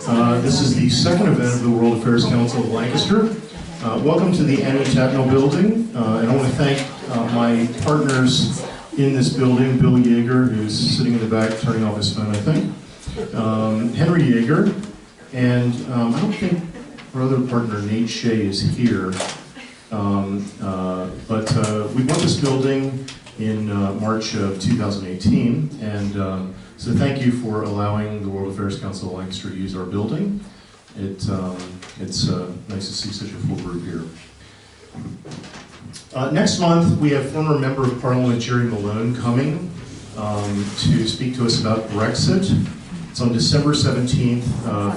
This is the second event of the World Affairs Council of Lancaster. Welcome to the Annie Tatnall building, and I want to thank my partners in this building, Bill Yeager, who's sitting in the back turning off his phone, I think, Henry Yeager, and I don't think our other partner, Nate Shea, is here, but we bought this building in March of 2018, and so thank you for allowing the World Affairs Council of Lancaster to use our building. It's nice to see such a full group here. Next month, we have former Member of Parliament Jerry Malone coming to speak to us about Brexit. It's on December 17th.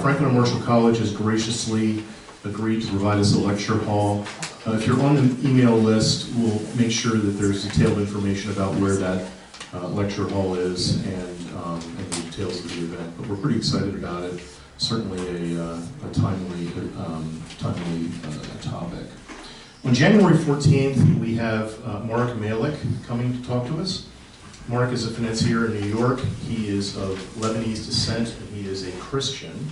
Franklin and Marshall College has graciously agreed to provide us a lecture hall. If you're on the email list, we'll make sure that there's detailed information about where that lecture hall is and the details of the event. But we're pretty excited about it. Certainly a timely topic. On January 14th, we have Mark Malik coming to talk to us. Mark is a financier in New York. He is of Lebanese descent, and he is a Christian.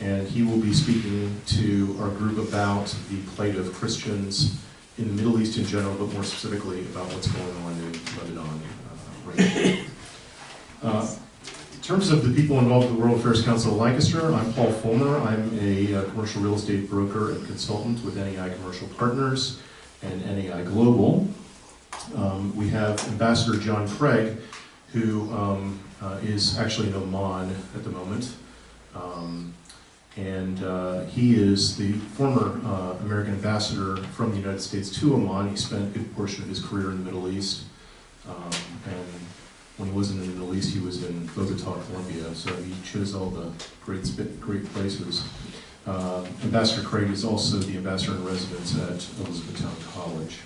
And he will be speaking to our group about the plight of Christians in the Middle East in general, but more specifically about what's going on in Lebanon right now. In terms of the people involved with the World Affairs Council of Lancaster, I'm Paul Fulmer. I'm a commercial real estate broker and consultant with NEI Commercial Partners and NEI Global. We have Ambassador John Craig, who is actually in Oman at the moment. He is the former American ambassador from the United States to Oman. He spent a good portion of his career in the Middle East. And when he wasn't in the Middle East, he was in Bogota, Colombia. So he chose all the great places. Ambassador Craig is also the ambassador in residence at Elizabethtown College.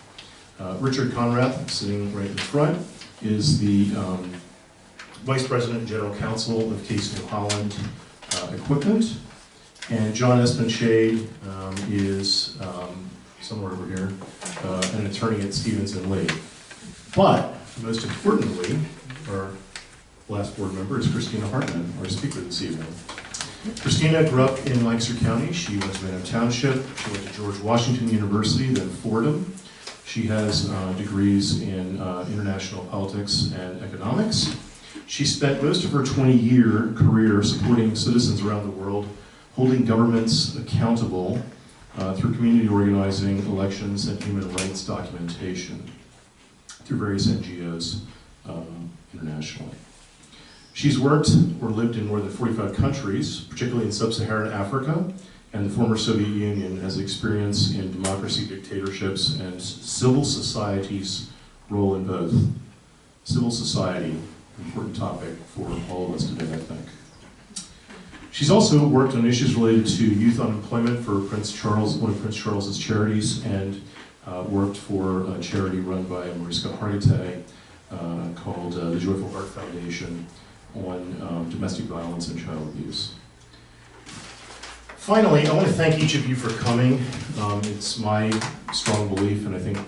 Richard Conrath, sitting right in front, is the Vice President and General Counsel of Case New Holland Equipment. And John Espenshade is somewhere over here, an attorney at Stevens & Lee. But most importantly, our last board member is Christina Hartman, our speaker this evening. Christina grew up in Lancaster County. She went to Manor Township. She went to George Washington University, then Fordham. She has degrees in international politics and economics. She spent most of her 20-year career supporting citizens around the world, holding governments accountable through community organizing, elections, and human rights documentation through various NGOs internationally. She's worked or lived in more than 45 countries, particularly in sub-Saharan Africa and the former Soviet Union, has experience in democracy, dictatorships, and civil society's role in both. Civil society, important topic for all of us today, I think. She's also worked on issues related to youth unemployment for Prince Charles, one of Prince Charles's charities, and worked for a charity run by Mariska Hargitay called the Joyful Heart Foundation on domestic violence and child abuse. Finally, I want to thank each of you for coming. It's my strong belief, and I think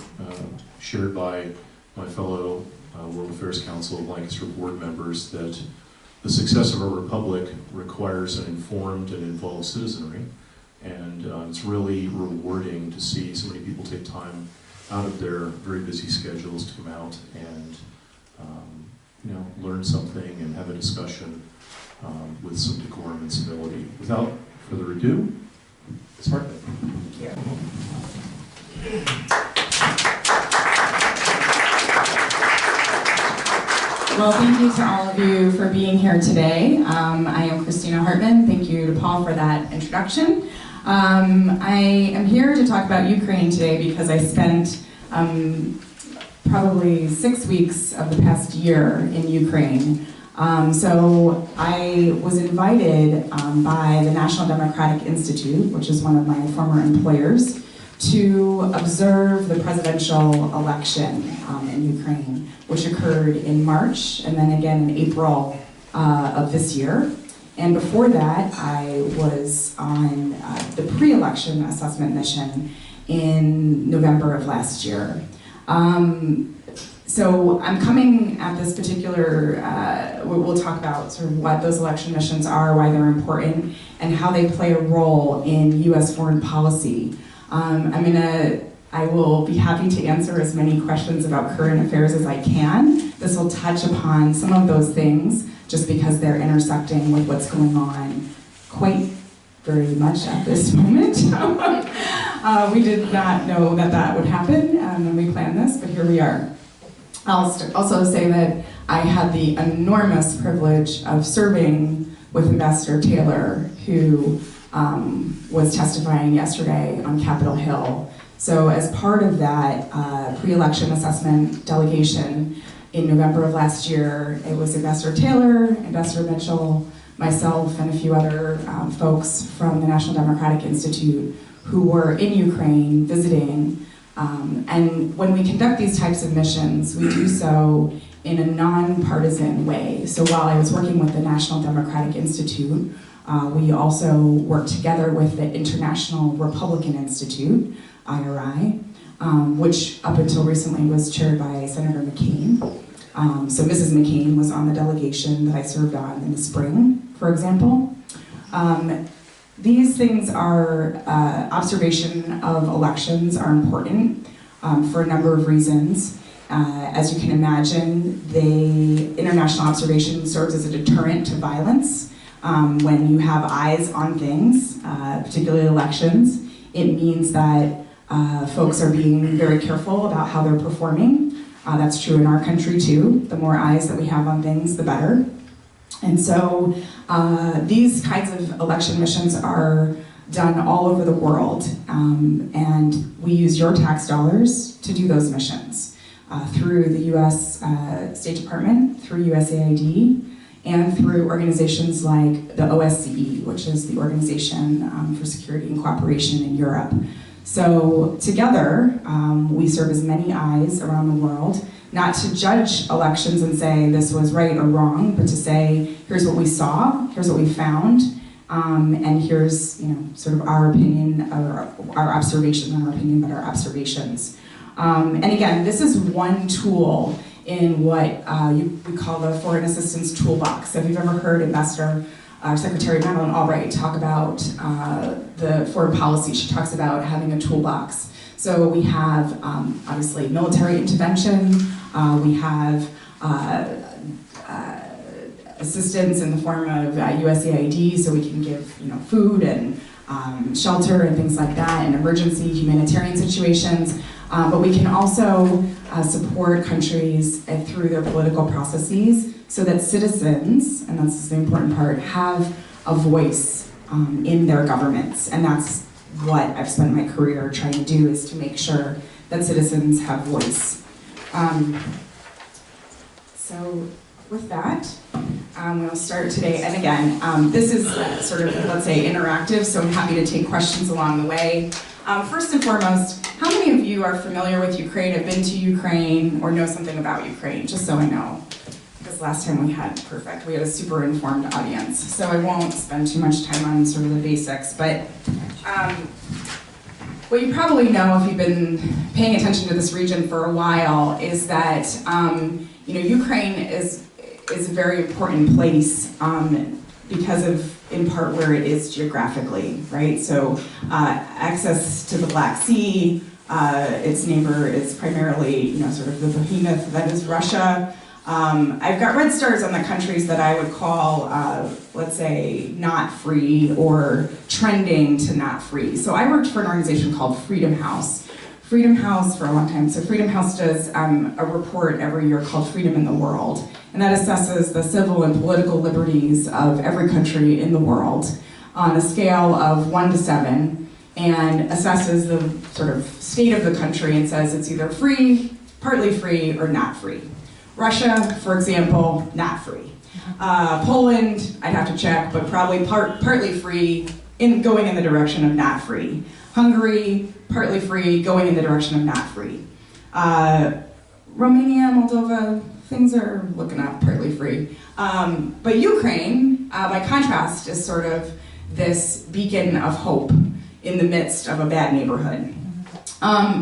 shared by my fellow World Affairs Council of Lancaster board members, that the success of our republic requires an informed and involved citizenry, and it's really rewarding to see so many people take time out of their very busy schedules to come out and learn something and have a discussion with some decorum and civility. Without further ado, it's Hartman. Yeah. Well, thank you to all of you for being here today. I am Christina Hartman. Thank you to Paul for that introduction. I am here to talk about Ukraine today because I spent probably 6 weeks of the past year in Ukraine. So I was invited by the National Democratic Institute, which is one of my former employers, to observe the presidential election in Ukraine, which occurred in March and then again in April of this year. And before that, I was on the pre-election assessment mission in November of last year. So I'm coming at this particular, we'll talk about sort of what those election missions are, why they're important, and how they play a role in U.S. foreign policy. I will be happy to answer as many questions about current affairs as I can. This will touch upon some of those things just because they're intersecting with what's going on quite very much at this moment. We did not know that that would happen when we planned this, but here we are. I'll also say that I had the enormous privilege of serving with Ambassador Taylor, who was testifying yesterday on Capitol Hill. So as part of that pre-election assessment delegation in November of last year, it was Ambassador Taylor, Ambassador Mitchell, myself, and a few other folks from the National Democratic Institute who were in Ukraine visiting. And when we conduct these types of missions, we do so in a nonpartisan way. So while I was working with the National Democratic Institute, we also worked together with the International Republican Institute, IRI, which up until recently was chaired by Senator McCain. So Mrs. McCain was on the delegation that I served on in the spring, for example. These things are, observation of elections are important for a number of reasons. As you can imagine, international observation serves as a deterrent to violence. When you have eyes on things, particularly elections, it means that folks are being very careful about how they're performing. That's true in our country too. The more eyes that we have on things, the better. And so these kinds of election missions are done all over the world. And we use your tax dollars to do those missions through the US State Department, through USAID, and through organizations like the OSCE, which is the Organization for Security and Cooperation in Europe. So together, we serve as many eyes around the world, not to judge elections and say this was right or wrong, but to say, here's what we saw, here's what we found, and here's sort of our opinion, or our observations, not our opinion, but our observations. And again, this is one tool in what we call the Foreign Assistance Toolbox. So if you've ever heard Secretary Madeleine Albright talk about the foreign policy, she talks about having a toolbox. So we have, obviously, military intervention, we have assistance in the form of USAID, so we can give food and shelter and things like that in emergency humanitarian situations. But we can also support countries through their political processes so that citizens, and that's the important part, have a voice in their governments. And that's what I've spent my career trying to do, is to make sure that citizens have voice. So with that, we'll start today. And again, this is sort of, let's say, interactive, so I'm happy to take questions along the way. First and foremost, how many of you are familiar with Ukraine, have been to Ukraine, or know something about Ukraine? Just so I know. Because last time we had a super informed audience. So I won't spend too much time on sort of the basics, but what you probably know if you've been paying attention to this region for a while is that Ukraine is a very important place because of, in part, where it is geographically, right? So access to the Black Sea, its neighbor is primarily, sort of the behemoth that is Russia. I've got red stars on the countries that I would call, let's say, not free or trending to not free. So I worked for an organization called Freedom House. Freedom House for a long time. So Freedom House does a report every year called Freedom in the World. And that assesses the civil and political liberties of every country in the world on a scale of 1 to 7, and assesses the sort of state of the country and says it's either free, partly free, or not free. Russia, for example, not free. Poland, I'd have to check, but probably partly free, going in the direction of not free. Hungary, partly free, going in the direction of not free. Romania, Moldova, things are looking up, partly free. But Ukraine, by contrast, is sort of this beacon of hope in the midst of a bad neighborhood.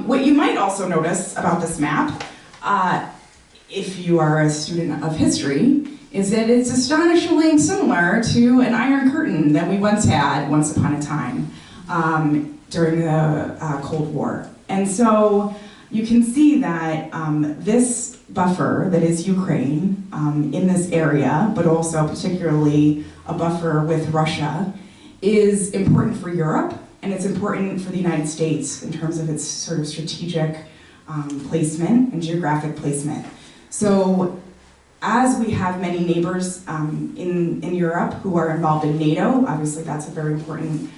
What you might also notice about this map if you are a student of history, is that it's astonishingly similar to an Iron Curtain that we once had, once upon a time, during the Cold War. And so you can see that this buffer that is Ukraine in this area, but also particularly a buffer with Russia, is important for Europe, and it's important for the United States in terms of its sort of strategic placement and geographic placement. So as we have many neighbors in Europe who are involved in NATO, obviously that's a very important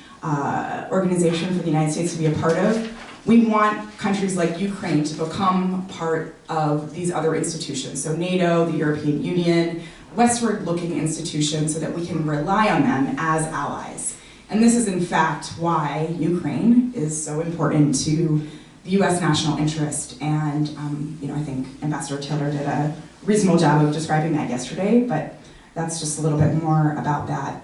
organization for the United States to be a part of, we want countries like Ukraine to become part of these other institutions. So NATO, the European Union, westward-looking institutions, so that we can rely on them as allies. And this is in fact why Ukraine is so important to the US national interest. And I think Ambassador Taylor did a reasonable job of describing that yesterday, but that's just a little bit more about that.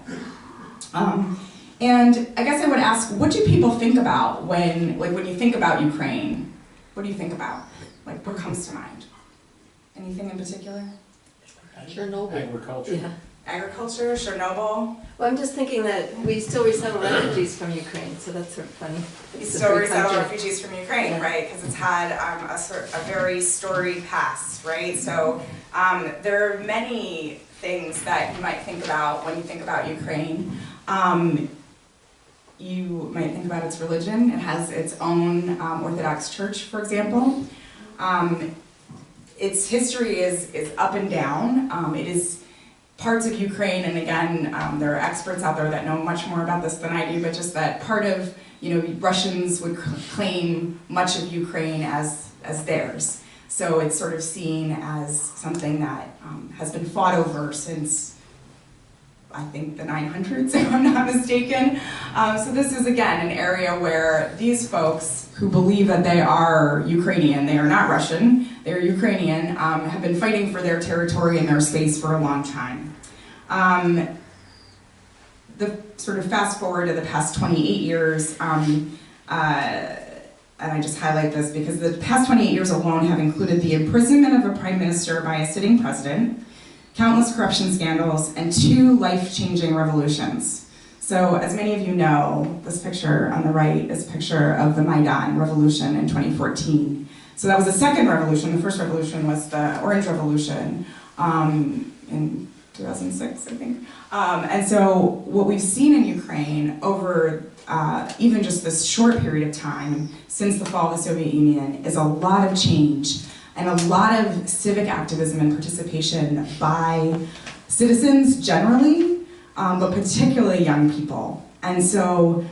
And I guess I would ask, what do people think about when you think about Ukraine? What do you think about? Like, what comes to mind? Anything in particular? Chernobyl. Agriculture. Yeah. Agriculture, Chernobyl. Well, I'm just thinking that we still resettle refugees from Ukraine, so that's sort of funny. We It's a still free resettle country. refugees from Ukraine, Yeah. right? Because it's had a very storied past, right? So there are many things that you might think about when you think about Ukraine. You might think about its religion. It has its own Orthodox Church, for example. Its history is up and down. It is parts of Ukraine, and again, there are experts out there that know much more about this than I do, but just that part of, Russians would claim much of Ukraine as theirs. So it's sort of seen as something that has been fought over since, I think, the 900s, if I'm not mistaken. So this is, again, an area where these folks who believe that they are Ukrainian, they are not Russian, they're Ukrainian, have been fighting for their territory and their space for a long time. The sort of fast forward to the past 28 years, and I just highlight this because the past 28 years alone have included the imprisonment of a prime minister by a sitting president, countless corruption scandals, and 2 life-changing revolutions. So, as many of you know, this picture on the right is a picture of the Maidan revolution in 2014. So that was the second revolution. The first revolution was the Orange Revolution in 2006, I think. And so what we've seen in Ukraine over even just this short period of time since the fall of the Soviet Union is a lot of change and a lot of civic activism and participation by citizens generally, but particularly young people. And so,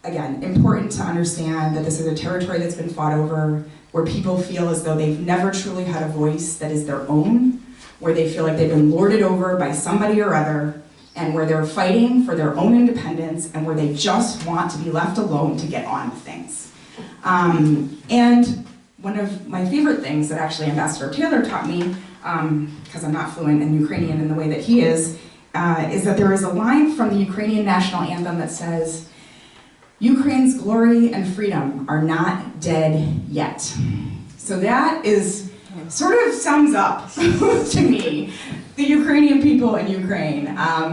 again, important to understand that this is a territory that's been fought over, where people feel as though they've never truly had a voice that is their own, where they feel like they've been lorded over by somebody or other, and where they're fighting for their own independence, and where they just want to be left alone to get on with things. And one of my favorite things that actually Ambassador Taylor taught me, because I'm not fluent in Ukrainian in the way that he is that there is a line from the Ukrainian national anthem that says, "Ukraine's glory and freedom are not dead yet." So that is sort of sums up to me the Ukrainian people in Ukraine.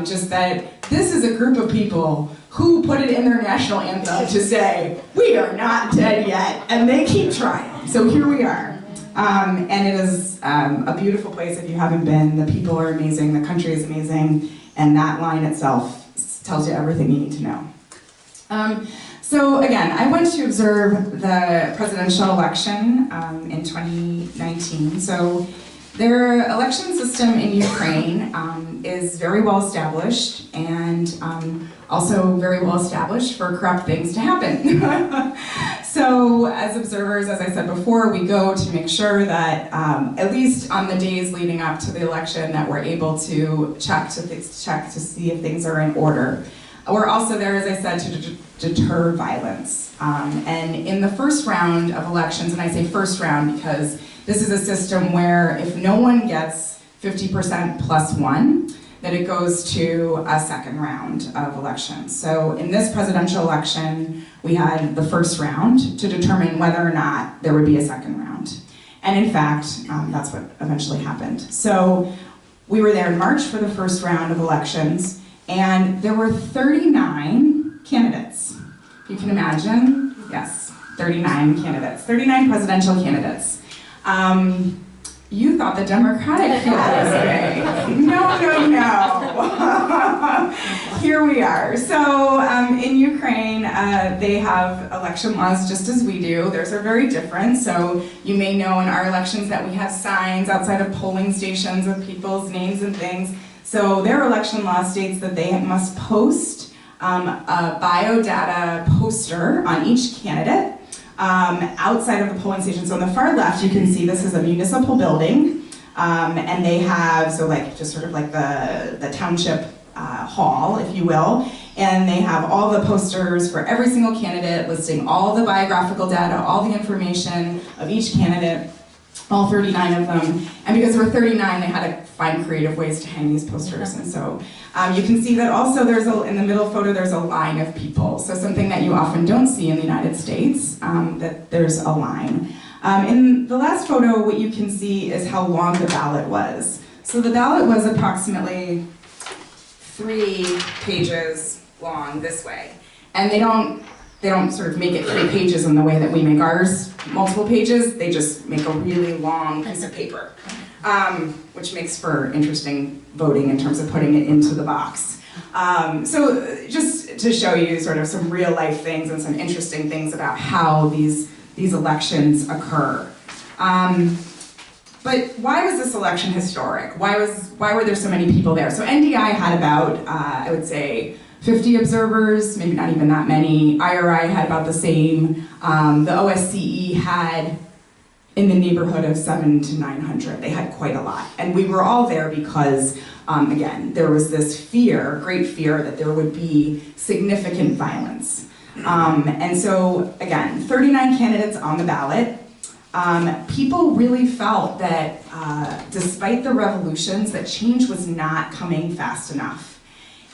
Just that this is a group of people who put it in their national anthem to say, we are not dead yet, and they keep trying. So here we are. And it is a beautiful place if you haven't been. The people are amazing, the country is amazing, and that line itself tells you everything you need to know. So again, I went to observe the presidential election in 2019. So their election system in Ukraine is very well established and also very well established for corrupt things to happen. So as observers, as I said before, we go to make sure that at least on the days leading up to the election that we're able to check to see if things are in order. We're also there, as I said, to deter violence. And in the first round of elections, and I say first round because this is a system where if no one gets 50% plus 1, then it goes to a second round of elections. So in this presidential election, we had the first round to determine whether or not there would be a second round. And in fact, that's what eventually happened. So we were there in March for the first round of elections, and there were 39 candidates. You can imagine, yes, 39 candidates, 39 presidential candidates. You thought the Democratic field was big. No. Here we are. So in Ukraine, they have election laws just as we do. Theirs are very different. So you may know in our elections that we have signs outside of polling stations with people's names and things. So their election law states that they must post a biodata poster on each candidate outside of the polling station. So on the far left, you can see this is a municipal building, and they have, so like just sort of like the township hall, if you will, and they have all the posters for every single candidate listing all the biographical data, all the information of each candidate, all 39 of them. And because there were 39, they had to find creative ways to hang these posters. And so you can see that also in the middle photo, there's a line of people. So something that you often don't see in the United States, that there's a line. In the last photo, what you can see is how long the ballot was. So the ballot was approximately 3 pages long this way. And they don't sort of make it 3 pages in the way that we make ours multiple pages. They just make a really long piece of paper, which makes for interesting voting in terms of putting it into the box. So just to show you sort of some real life things and some interesting things about how these elections occur. But why was this election historic? Why were there so many people there? So NDI had about, I would say, 50 observers, maybe not even that many. IRI had about the same. The OSCE had in the neighborhood of 700 to 900. They had quite a lot. And we were all there because, again, there was this fear, great fear, that there would be significant violence. And so, again, 39 candidates on the ballot. People really felt that despite the revolutions, that change was not coming fast enough.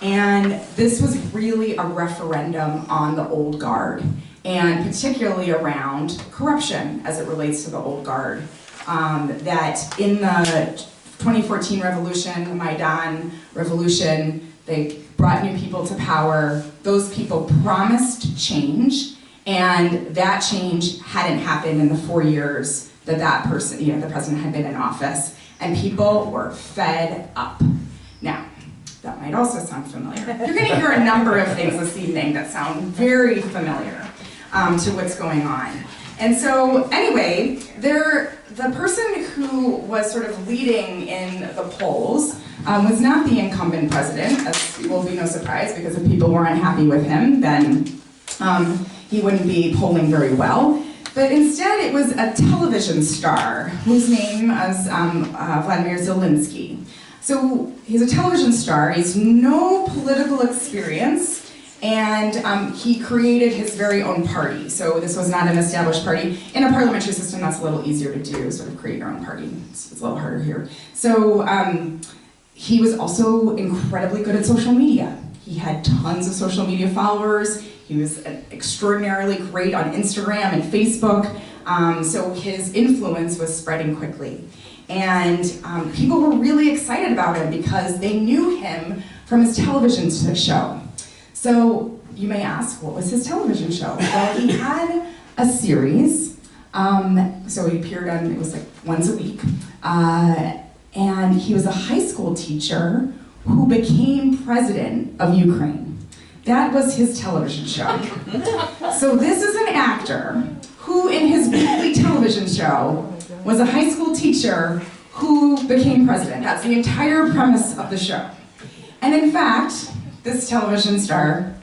And this was really a referendum on the old guard, and particularly around corruption as it relates to the old guard. That in the 2014 revolution, the Maidan revolution, they brought new people to power. Those people promised change, and that change hadn't happened in the 4 years that person, the president had been in office, and people were fed up. Now, that might also sound familiar. You're going to hear a number of things this evening that sound very familiar to what's going on. And so, anyway, the person who was sort of leading in the polls was not the incumbent president, as will be no surprise, because if people were unhappy with him, then he wouldn't be polling very well. But instead, it was a television star whose name was Vladimir Zelensky. So he's a television star, he has no political experience, and he created his very own party. So this was not an established party. In a parliamentary system, that's a little easier to do, sort of create your own party. It's a little harder here. So he was also incredibly good at social media. He had tons of social media followers. He was extraordinarily great on Instagram and Facebook. So his influence was spreading quickly. And people were really excited about him because they knew him from his television show. So you may ask, what was his television show? Well, he had a series. So he appeared on, it was like once a week. And he was a high school teacher who became president of Ukraine. That was his television show. So this is an actor who in his weekly television show was a high school teacher who became president. That's the entire premise of the show. And in fact, this television star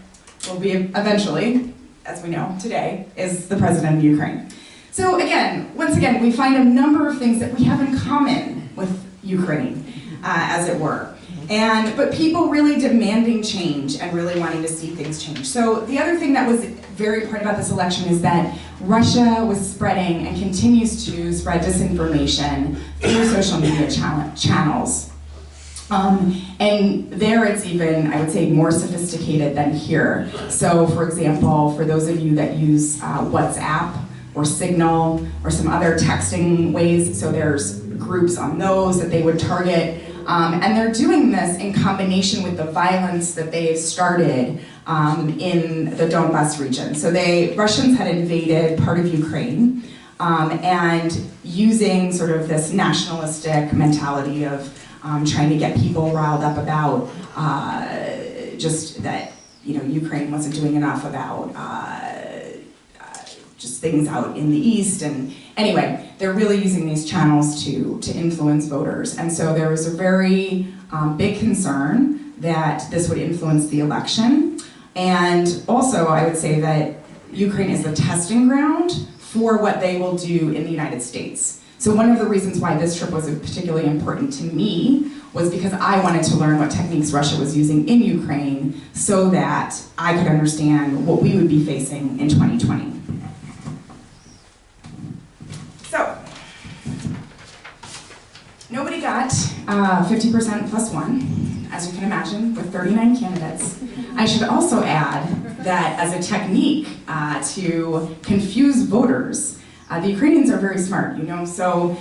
will be eventually, as we know today, is the president of Ukraine. So again, once again, we find a number of things that we have in common with Ukraine, as it were. But people really demanding change and really wanting to see things change. So the other thing that was very important about this election is that Russia was spreading and continues to spread disinformation through social media channels. And there it's even, I would say, more sophisticated than here. So for example, for those of you that use WhatsApp or Signal or some other texting ways. So there's groups on those that they would target. And they're doing this in combination with the violence that they've started in the Donbas region. So Russians had invaded part of Ukraine, and using sort of this nationalistic mentality of trying to get people riled up about just that, Ukraine wasn't doing enough about just things out in the East. And anyway, they're really using these channels to influence voters. And so there was a very big concern that this would influence the election. And also, I would say that Ukraine is the testing ground for what they will do in the United States. So one of the reasons why this trip was particularly important to me was because I wanted to learn what techniques Russia was using in Ukraine so that I could understand what we would be facing in 2020. So, nobody got 50% plus one, as you can imagine, with 39 candidates. I should also add that as a technique to confuse voters, the Ukrainians are very smart, so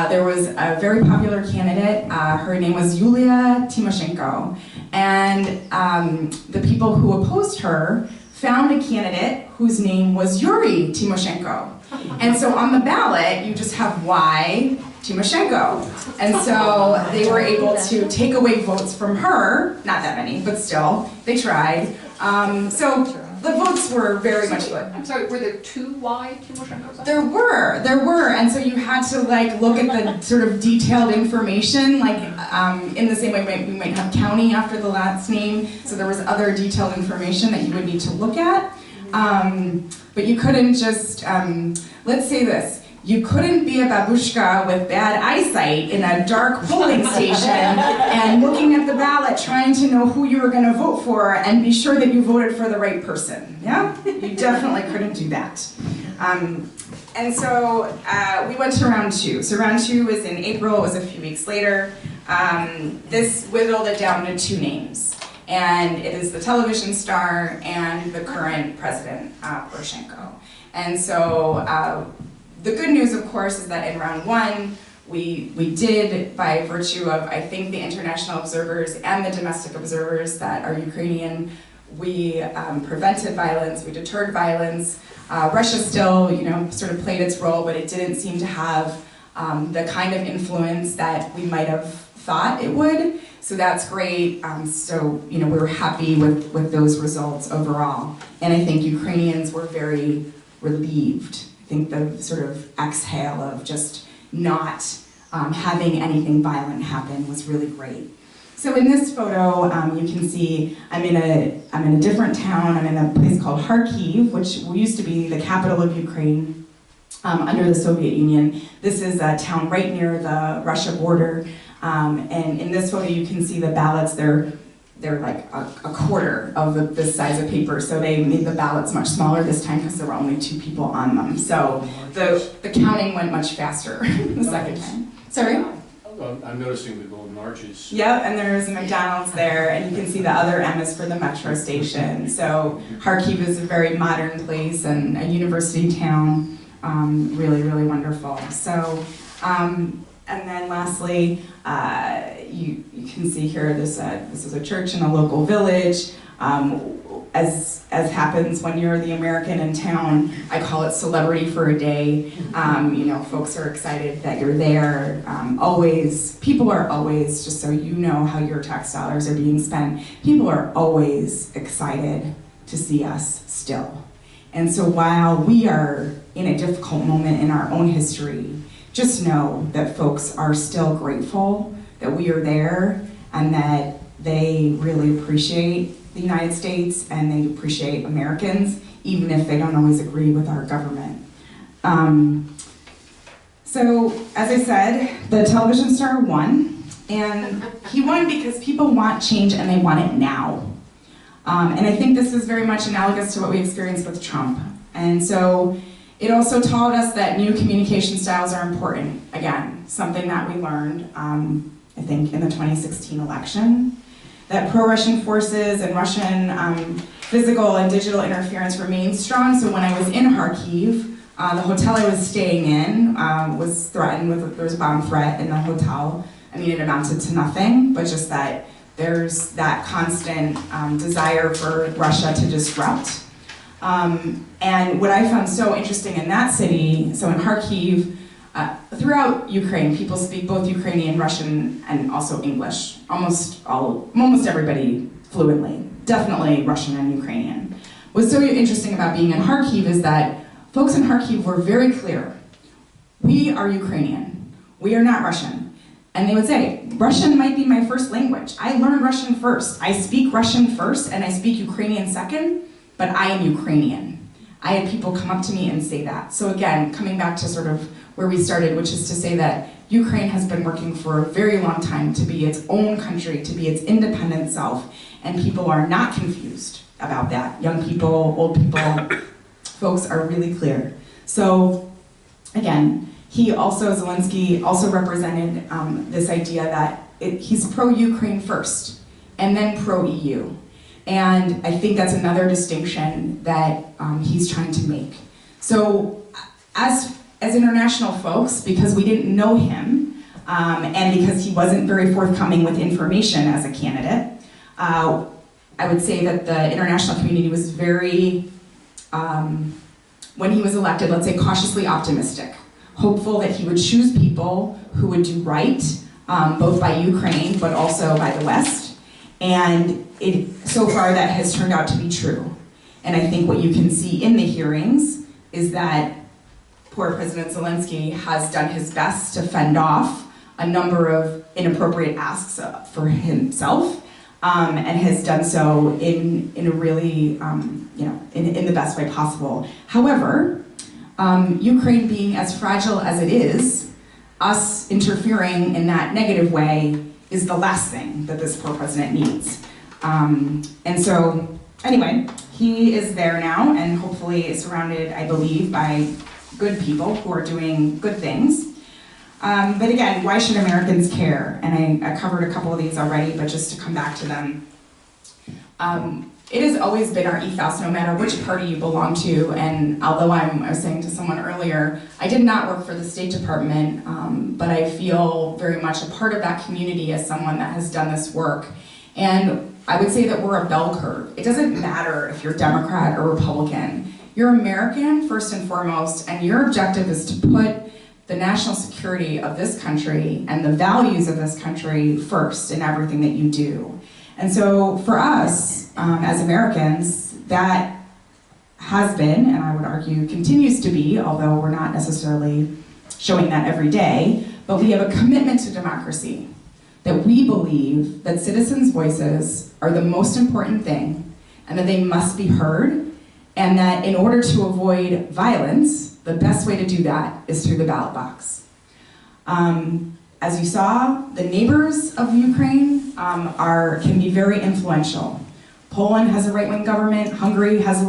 there was a very popular candidate, her name was Yulia Tymoshenko, and the people who opposed her found a candidate whose name was Yuri Tymoshenko. And so on the ballot, you just have Y Tymoshenko. And so they were able to take away votes from her, not that many, but still, they tried. So the votes were very much good. I'm sorry, were there two Y Tymoshenkos? There were, and so you had to look at the sort of detailed information, in the same way we might have county after the last name, so there was other detailed information that you would need to look at. But you couldn't just, let's say this, you couldn't be a babushka with bad eyesight in a dark polling station and looking at the ballot trying to know who you were going to vote for and be sure that you voted for the right person. Yeah? You definitely couldn't do that. And so we went to round two. So round two was in April, it was a few weeks later. This whittled it down to two names. And it is the television star and the current president, Poroshenko. And so the good news, of course, is that in round one, we did, by virtue of, I think, the international observers and the domestic observers that are Ukrainian, we prevented violence, we deterred violence. Russia still, sort of played its role, but it didn't seem to have the kind of influence that we might have thought it would. So that's great. So we were happy with those results overall. And I think Ukrainians were very relieved. I think the sort of exhale of just not having anything violent happen was really great. So in this photo, you can see I'm in a different town. I'm in a place called Kharkiv, which used to be the capital of Ukraine under the Soviet Union. This is a town right near the Russia border. And in this photo, you can see the ballots. They're like a quarter of this size of paper. So they made the ballots much smaller this time because there were only 2 people on them. So the counting went much faster the second time. Sorry? I'm noticing the golden arches. Yep, and there's a McDonald's there, and you can see the other M is for the metro station. So Kharkiv is a very modern place and a university town. Really, really wonderful. So. And then lastly, you can see here this is a church in a local village. As happens when you're the American in town, I call it celebrity for a day. Folks are excited that you're there. People are always, just so you know how your tax dollars are being spent, people are always excited to see us still. And so while we are in a difficult moment in our own history, just know that folks are still grateful that we are there and that they really appreciate the United States and they appreciate Americans, even if they don't always agree with our government. So, as I said, the television star won, and he won because people want change and they want it now. And I think this is very much analogous to what we experienced with Trump. And so, it also taught us that new communication styles are important. Again, something that we learned, I think, in the 2016 election, that pro-Russian forces and Russian physical and digital interference remained strong. So when I was in Kharkiv, The hotel I was staying in was threatened with, there was a bomb threat in the hotel. I mean, it amounted to nothing, but just that there's that constant desire for Russia to disrupt. And what I found so interesting in that city, so in Kharkiv, throughout Ukraine, people speak both Ukrainian, Russian, and also English. Almost everybody fluently, definitely Russian and Ukrainian. What's so interesting about being in Kharkiv is that folks in Kharkiv were very clear. We are Ukrainian. We are not Russian. And they would say, Russian might be my first language. I learned Russian first. I speak Russian first, and I speak Ukrainian second, but I am Ukrainian. I had people come up to me and say that. So again, coming back to sort of where we started, which is to say that Ukraine has been working for a very long time to be its own country, to be its independent self, and people are not confused about that. Young people, old people, folks are really clear. So again, Zelensky also represented this idea that he's pro-Ukraine first, and then pro-EU. And I think that's another distinction that he's trying to make. So as international folks, because we didn't know him, and because he wasn't very forthcoming with information as a candidate, I would say that the international community was very, when he was elected, let's say cautiously optimistic, hopeful that he would choose people who would do right, both by Ukraine, but also by the West. And so far that has turned out to be true. And I think what you can see in the hearings is that poor President Zelensky has done his best to fend off a number of inappropriate asks for himself, and has done so in a really, in the best way possible. However, Ukraine being as fragile as it is, us interfering in that negative way is the last thing that this poor president needs. And so, anyway, he is there now, and hopefully is surrounded, I believe, by good people who are doing good things. But again, why should Americans care? And I covered a couple of these already, but just to come back to them. It has always been our ethos, no matter which party you belong to, and although I was saying to someone earlier, I did not work for the State Department, but I feel very much a part of that community as someone that has done this work. And I would say that we're a bell curve. It doesn't matter if you're Democrat or Republican. You're American, first and foremost, and your objective is to put the national security of this country and the values of this country first in everything that you do. And so for us, as Americans, that has been, and I would argue continues to be, although we're not necessarily showing that every day, but we have a commitment to democracy, that we believe that citizens' voices are the most important thing, and that they must be heard, and that in order to avoid violence, the best way to do that is through the ballot box. As you saw, the neighbors of Ukraine can be very influential. Poland has a right-wing government. Hungary has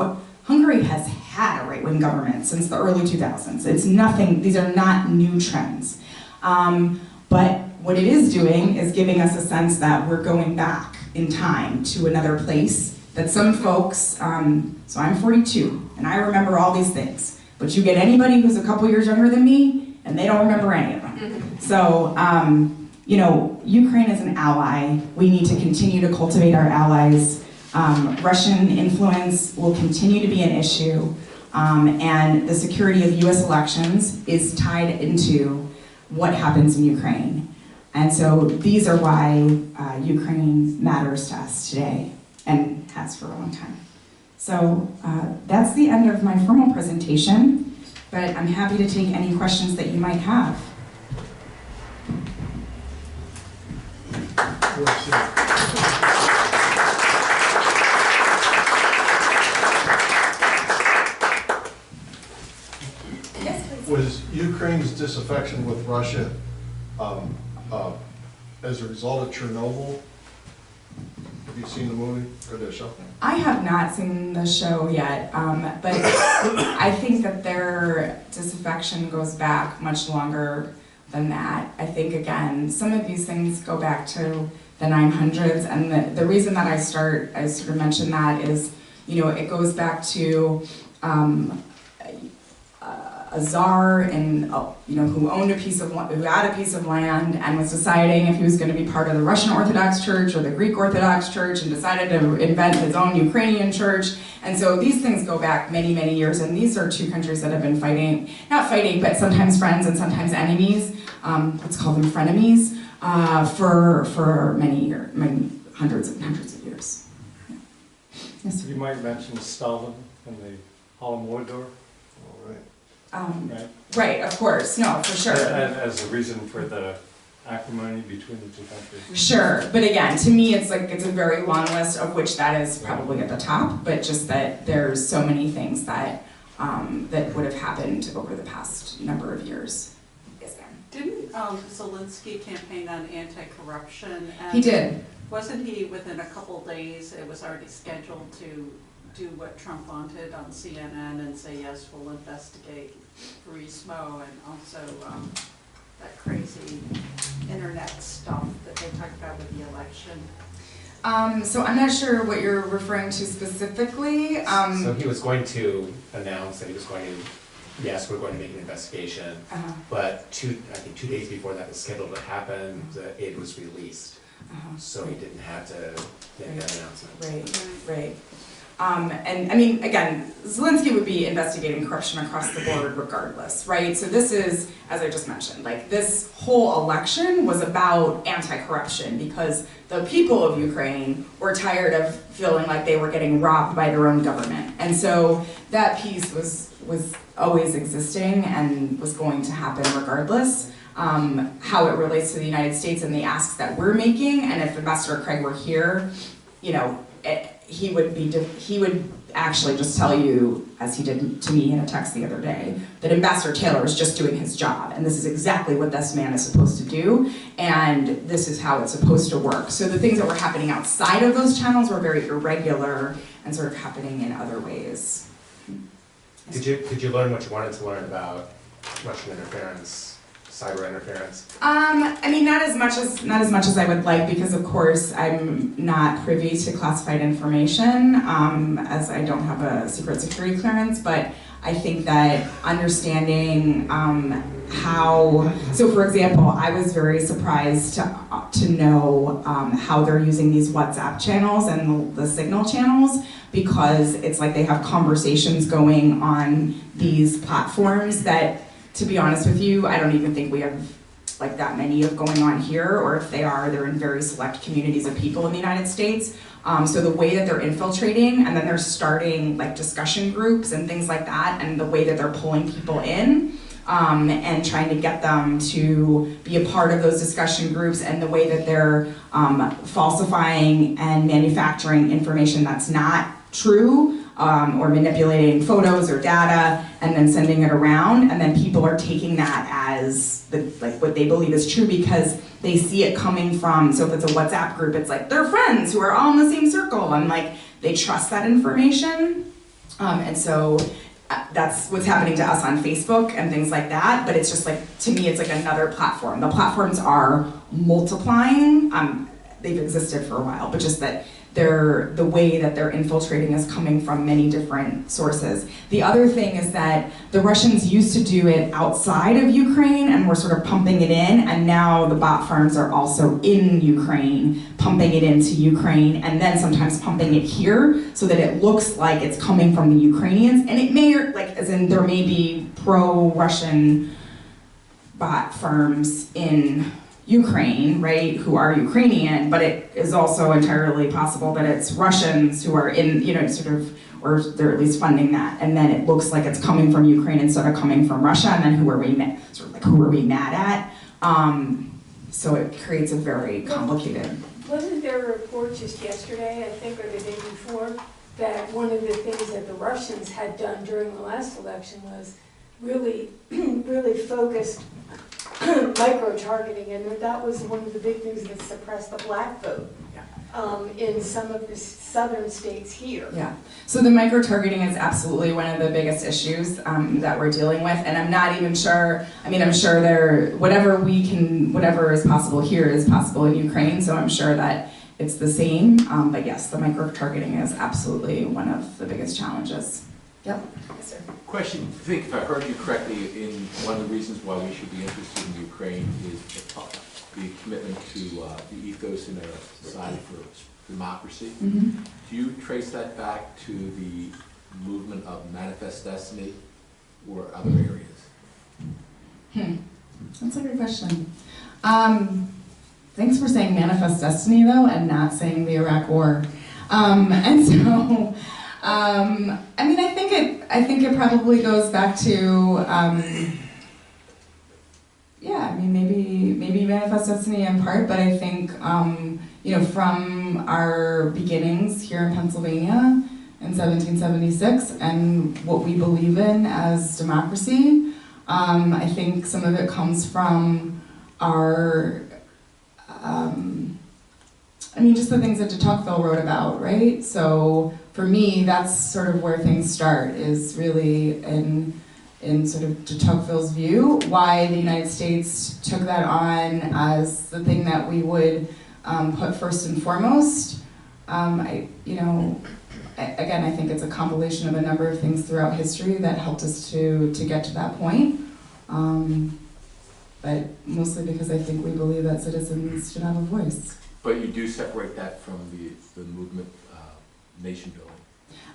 had a right-wing government since the early 2000s. It's nothing, these are not new trends. But what it is doing is giving us a sense that we're going back in time to another place that some folks, so I'm 42, and I remember all these things, but you get anybody who's a couple years younger than me, and they don't remember any of them. So, Ukraine is an ally. We need to continue to cultivate our allies. Russian influence will continue to be an issue, and the security of US elections is tied into what happens in Ukraine. And so these are why Ukraine matters to us today, and has for a long time. So that's the end of my formal presentation, but I'm happy to take any questions that you might have. Yes, please. Was Ukraine's disaffection with Russia as a result of Chernobyl? Have you seen the movie or the show? I have not seen the show yet, but I think that their disaffection goes back much longer than that. I think, again, some of these things go back to the 900s, and the reason that I sort of mention that is, it goes back to a czar and who owned who had a piece of land and was deciding if he was going to be part of the Russian Orthodox Church or the Greek Orthodox Church, and decided to invent his own Ukrainian church. And so these things go back many, many years, and these are two countries that have been not fighting, but sometimes friends and sometimes enemies. Let's call them frenemies for many years, hundreds and hundreds of years. Yes. You might mention Stalin and the Holodomor. All right. Right. Right, of course, no, for sure. As a reason for the acrimony between the two countries. Sure, but again, to me, it's a very long list, of which that is probably at the top, but just that there's so many things that that would have happened over the past number of years. Yes, ma'am. Didn't Zelensky campaign on anti-corruption? He did. Wasn't he, within a couple days, it was already scheduled to do what Trump wanted on CNN and say, yes, we'll investigate Burisma and also that crazy internet stuff that they talked about with the election? So I'm not sure what you're referring to specifically. So he was going to announce that he was going to, yes, we're going to make an investigation, but I think 2 days before that was scheduled to happen, the aid was released. So he didn't have to make that announcement. Right. And I mean, again, Zelensky would be investigating corruption across the board regardless, right? So this is, as I just mentioned, like this whole election was about anti-corruption because the people of Ukraine were tired of feeling like they were getting robbed by their own government. And so that piece was always existing and was going to happen regardless. How it relates to the United States and the asks that we're making, and if Ambassador Craig were here, he would actually just tell you, as he did to me in a text the other day, that Ambassador Taylor is just doing his job, and this is exactly what this man is supposed to do, and this is how it's supposed to work. So the things that were happening outside of those channels were very irregular and sort of happening in other ways. Did you learn what you wanted to learn about Russian interference, cyber interference? I mean, not as much as I would like, because of course I'm not privy to classified information, as I don't have a secret security clearance. But I think that understanding so for example, I was very surprised to know how they're using these WhatsApp channels and the Signal channels, because it's like they have conversations going on these platforms that, to be honest with you, I don't even think we have like that many of going on here, or if they are, they're in very select communities of people in the United States. So the way that they're infiltrating, and then they're starting like discussion groups and things like that, and the way that they're pulling people in and trying to get them to be a part of those discussion groups, and the way that they're falsifying and manufacturing information that's not true, or manipulating photos or data and then sending it around, and then people are taking that as what they believe is true because they see it coming from, so if it's a WhatsApp group, it's like they're friends who are all in the same circle, and like they trust that information. And so that's what's happening to us on Facebook and things like that, but it's just like, to me, it's like another platform. The platforms are multiplying. They've existed for a while, but just that the way that they're infiltrating is coming from many different sources. The other thing is that the Russians used to do it outside of Ukraine and were sort of pumping it in, and now the bot farms are also in Ukraine, pumping it into Ukraine, and then sometimes pumping it here so that it looks like it's coming from the Ukrainians. And it may, as in there may be pro-Russian bot firms in Ukraine, right, who are Ukrainian, but it is also entirely possible that it's Russians who are in, or they're at least funding that, and then it looks like it's coming from Ukraine instead of coming from Russia, and then who are we mad at? So it creates a very complicated. Wasn't there a report just yesterday, I think, or the day before, that one of the things that the Russians had done during the last election was really, really focused micro-targeting, and that was one of the big things that suppressed the black vote in some of the southern states here. Yeah, so the micro-targeting is absolutely one of the biggest issues that we're dealing with, and I'm not even sure, I'm sure whatever is possible here is possible in Ukraine, so I'm sure that it's the same, but yes, the micro-targeting is absolutely one of the biggest challenges. Yep. Yes, sir. Question, I think if I heard you correctly, in one of the reasons why we should be interested in Ukraine is the commitment to the ethos in a society for democracy. Mm-hmm. Do you trace that back to the movement of Manifest Destiny or other areas? That's a good question. Thanks for saying Manifest Destiny, though, and not saying the Iraq War. And so, I mean, I think it probably goes back to, yeah, I mean, maybe Manifest Destiny in part, but I think, you know, from our beginnings here in Pennsylvania in 1776 and what we believe in as democracy, I think some of it comes from our, I mean, just the things that de Tocqueville wrote about, right? So for me, that's sort of where things start, is really in sort of de Tocqueville's view, why the United States took that on as the thing that we would put first and foremost. Again, I think it's a compilation of a number of things throughout history that helped us to get to that point. But mostly because I think we believe that citizens should have a voice. But you do separate that from the movement, nation building.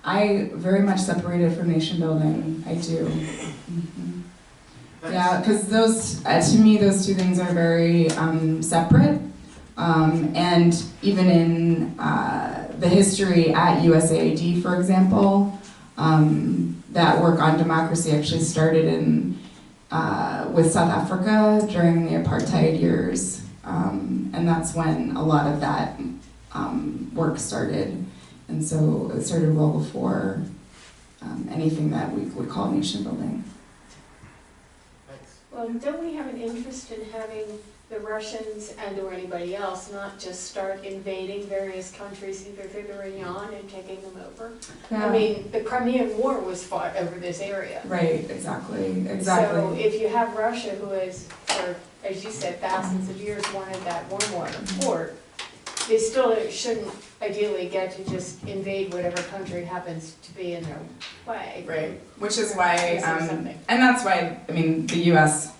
I very much separate it from nation building. I do. Mm-hmm. Yeah, because those, to me, those two things are very separate. And even in the history at USAID, for example, that work on democracy actually started with South Africa during the apartheid years. And that's when a lot of that work started. And so it started well before anything that we would call nation building. Well, don't we have an interest in having the Russians and or anybody else not just start invading various countries either figuring on and taking them over? Yeah. I mean, the Crimean War was fought over this area. Right, exactly. So if you have Russia, who has, for, as you said, thousands of years wanted that one water port, they still shouldn't ideally get to just invade whatever country happens to be in their way. Right, which is why, and that's why, I mean, the U.S.,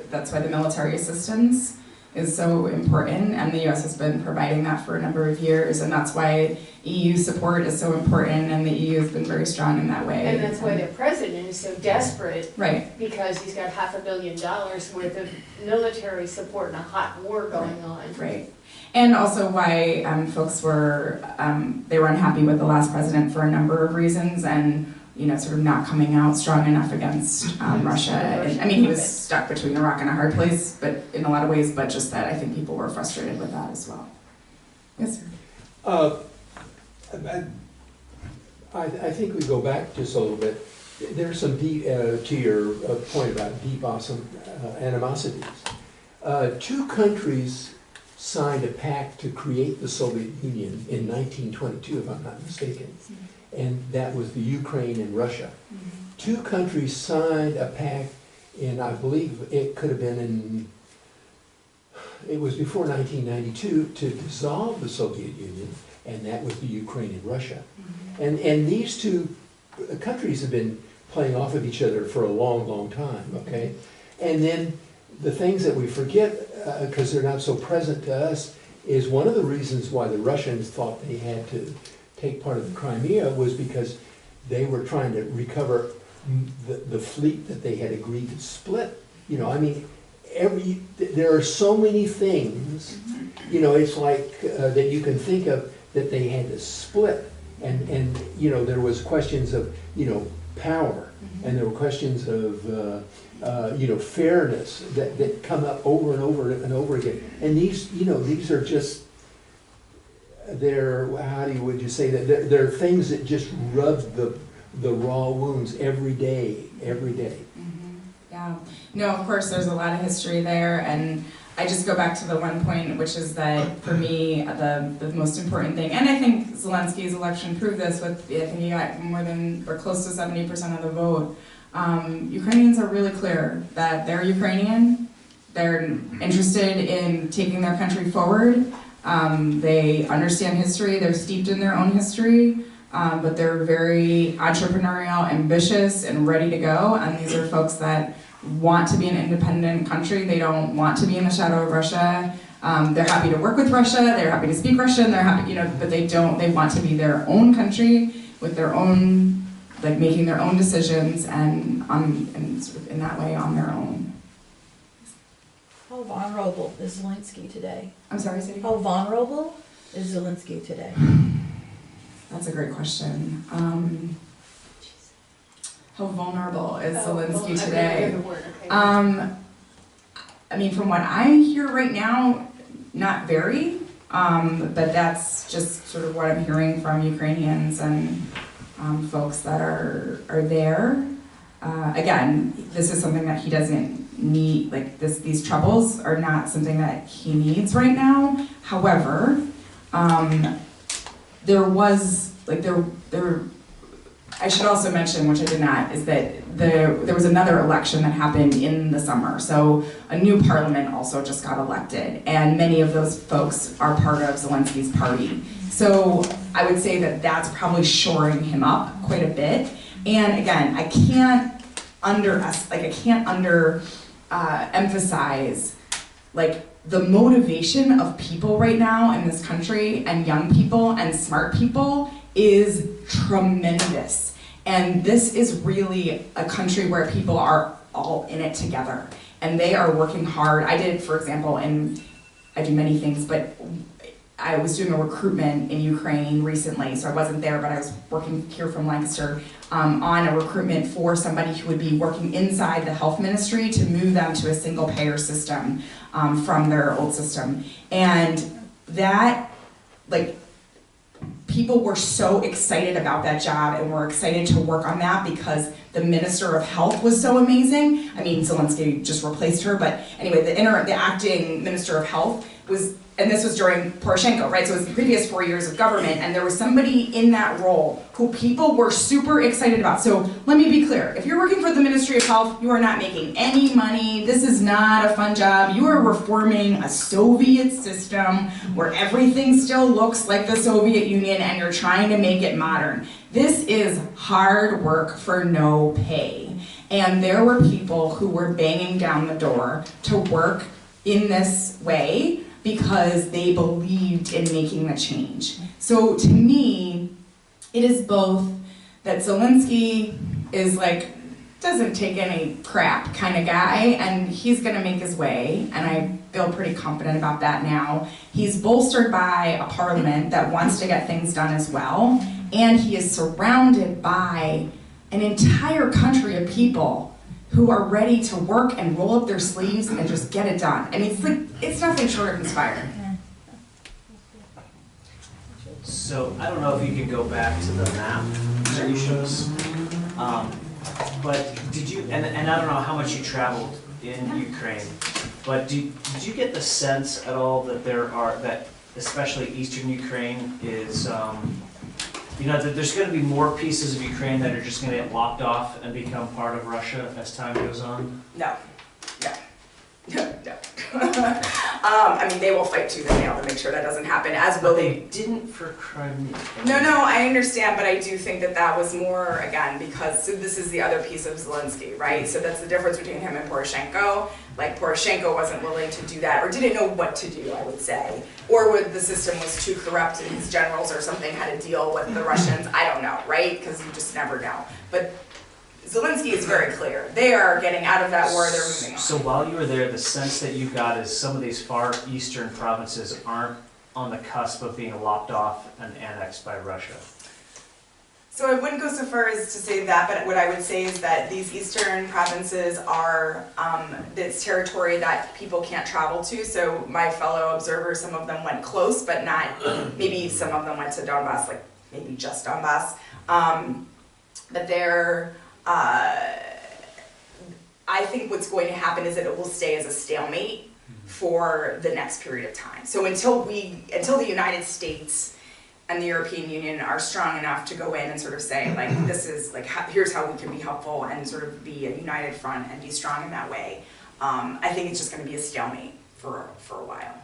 that's why the military assistance is so important, and the U.S. has been providing that for a number of years, and that's why EU support is so important, and the EU has been very strong in that way. And that's why the president is so desperate. Right. Because he's got $500 million worth of military support and a hot war going on. Right. And also why folks were, they were unhappy with the last president for a number of reasons, and you know, sort of not coming out strong enough against Russia. And, I mean, he was stuck between a rock and a hard place, but in a lot of ways, but just that I think people were frustrated with that as well. Yes, sir. I think we go back just a little bit. There's some deep, to your point about deep animosities. Two countries signed a pact to create the Soviet Union in 1922, if I'm not mistaken. And that was the Ukraine and Russia. Mm-hmm. Two countries signed a pact in, I believe it could have been it was before 1992, to dissolve the Soviet Union, and that was the Ukraine and Russia. Mm-hmm. And these two countries have been playing off of each other for a long, long time, okay? And then the things that we forget, because they're not so present to us, is one of the reasons why the Russians thought they had to take part of the Crimea was because they were trying to recover the fleet that they had agreed to split. You know, I mean, there are so many things, you know, it's like that you can think of that they had to split. And you know, there was questions of, you know, power, and there were questions of, you know, fairness that come up over and over and over again. And these, you know, these are just, would you say that they're things that just rub the raw wounds every day. Mm-hmm. Yeah. No, of course, there's a lot of history there, and I just go back to the one point, which is that for me, the most important thing, and I think Zelensky's election proved this with, I think he got more than, or close to 70% of the vote. Ukrainians are really clear that they're Ukrainian, they're interested in taking their country forward, they understand history, they're steeped in their own history, but they're very entrepreneurial, ambitious, and ready to go. And these are folks that want to be an independent country. They don't want to be in the shadow of Russia. They're happy to work with Russia. They're happy to speak Russian. They're happy, but they want to be their own country with their own, like making their own decisions and sort of in that way on their own. How vulnerable is Zelensky today? I'm sorry, Sadie? How vulnerable is Zelensky today? That's a great question. How vulnerable is Zelensky today? I mean, from what I hear right now, not very, but that's just sort of what I'm hearing from Ukrainians and folks that are there. Again, this is something that he doesn't need, like these troubles are not something that he needs right now. However, there was, like I should also mention, which I did not, is that there was another election that happened in the summer. So a new parliament also just got elected, and many of those folks are part of Zelensky's party. So I would say that that's probably shoring him up quite a bit. And again, I can't emphasize like the motivation of people right now in this country, and young people and smart people, is tremendous. And this is really a country where people are all in it together, and they are working hard. I did, for example, I do many things, but I was doing a recruitment in Ukraine recently, so I wasn't there, but I was working here from Lancaster on a recruitment for somebody who would be working inside the health ministry to move them to a single payer system from their old system. And that, like, people were so excited about that job and were excited to work on that because the Minister of Health was so amazing. I mean, Zelensky just replaced her, but anyway, the acting Minister of Health was, and this was during Poroshenko, right? So it was the previous 4 years of government, and there was somebody in that role who people were super excited about. So let me be clear, if you're working for the Ministry of Health, you are not making any money. This is not a fun job. You are reforming a Soviet system where everything still looks like the Soviet Union, and you're trying to make it modern. This is hard work for no pay. And there were people who were banging down the door to work in this way because they believed in making the change. So to me, it is both that Zelensky is like, doesn't take any crap kind of guy, and he's gonna make his way, and I feel pretty confident about that now. He's bolstered by a parliament that wants to get things done as well, and he is surrounded by an entire country of people who are ready to work and roll up their sleeves and just get it done. I mean, it's nothing short of inspiring. So I don't know if you can go back to the map that you showed us, but did you, and I don't know how much you traveled in Ukraine, but did you get the sense at all that that especially eastern Ukraine is, that there's going to be more pieces of Ukraine that are just going to get locked off and become part of Russia as time goes on? No. I mean, they will fight tooth and nail to make sure that doesn't happen, as will they. Didn't for Crimea. No, I understand, but I do think that was more, again, because, so this is the other piece of Zelensky, right? So that's the difference between him and Poroshenko. Like, Poroshenko wasn't willing to do that, or didn't know what to do, I would say. Or the system was too corrupt and his generals or something had to deal with the Russians. I don't know, right? Because you just never know. But Zelensky is very clear. They are getting out of that war, they're moving on. So while you were there, the sense that you got is some of these far eastern provinces aren't on the cusp of being lopped off and annexed by Russia. So I wouldn't go so far as to say that, but what I would say is that these eastern provinces are this territory that people can't travel to. So my fellow observers, some of them went close, but not, maybe some of them went to Donbass, like maybe just Donbass. But they're, I think what's going to happen is that it will stay as a stalemate for the next period of time. So until the United States and the European Union are strong enough to go in and sort of say, like, this is, like, here's how we can be helpful and sort of be a united front and be strong in that way, I think it's just going to be a stalemate for a while.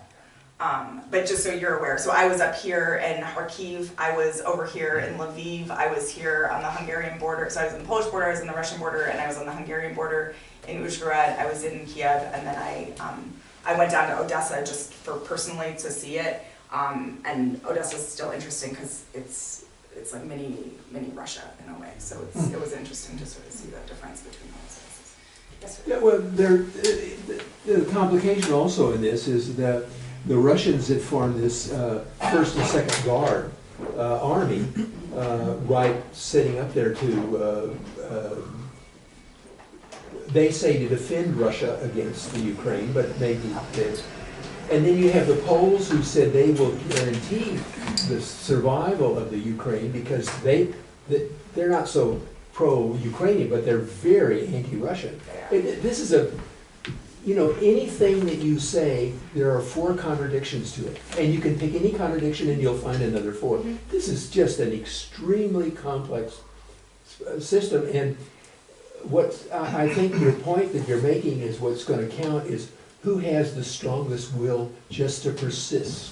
But just so you're aware, so I was up here in Kharkiv, I was over here in Lviv, I was here on the Hungarian border, so I was on the Polish border, I was on the Russian border, and I was on the Hungarian border in Uzhhorod, I was in Kiev, and then I went down to Odessa just for personally to see it. And Odessa's still interesting because it's like mini Russia in a way, so it was interesting to sort of see the difference between those places. Yes, sir. Yeah, well, the complication also in this is that the Russians had formed this first and second guard army, right, setting up there to, they say to defend Russia against the Ukraine, but maybe they. And then you have the Poles who said they will guarantee the survival of the Ukraine because they're not so pro-Ukrainian, but they're very anti-Russian. This is anything that you say, there are 4 contradictions to it. And you can pick any contradiction and you'll find another 4. Mm-hmm. This is just an extremely complex system. And what I think your point that you're making is what's going to count is who has the strongest will just to persist.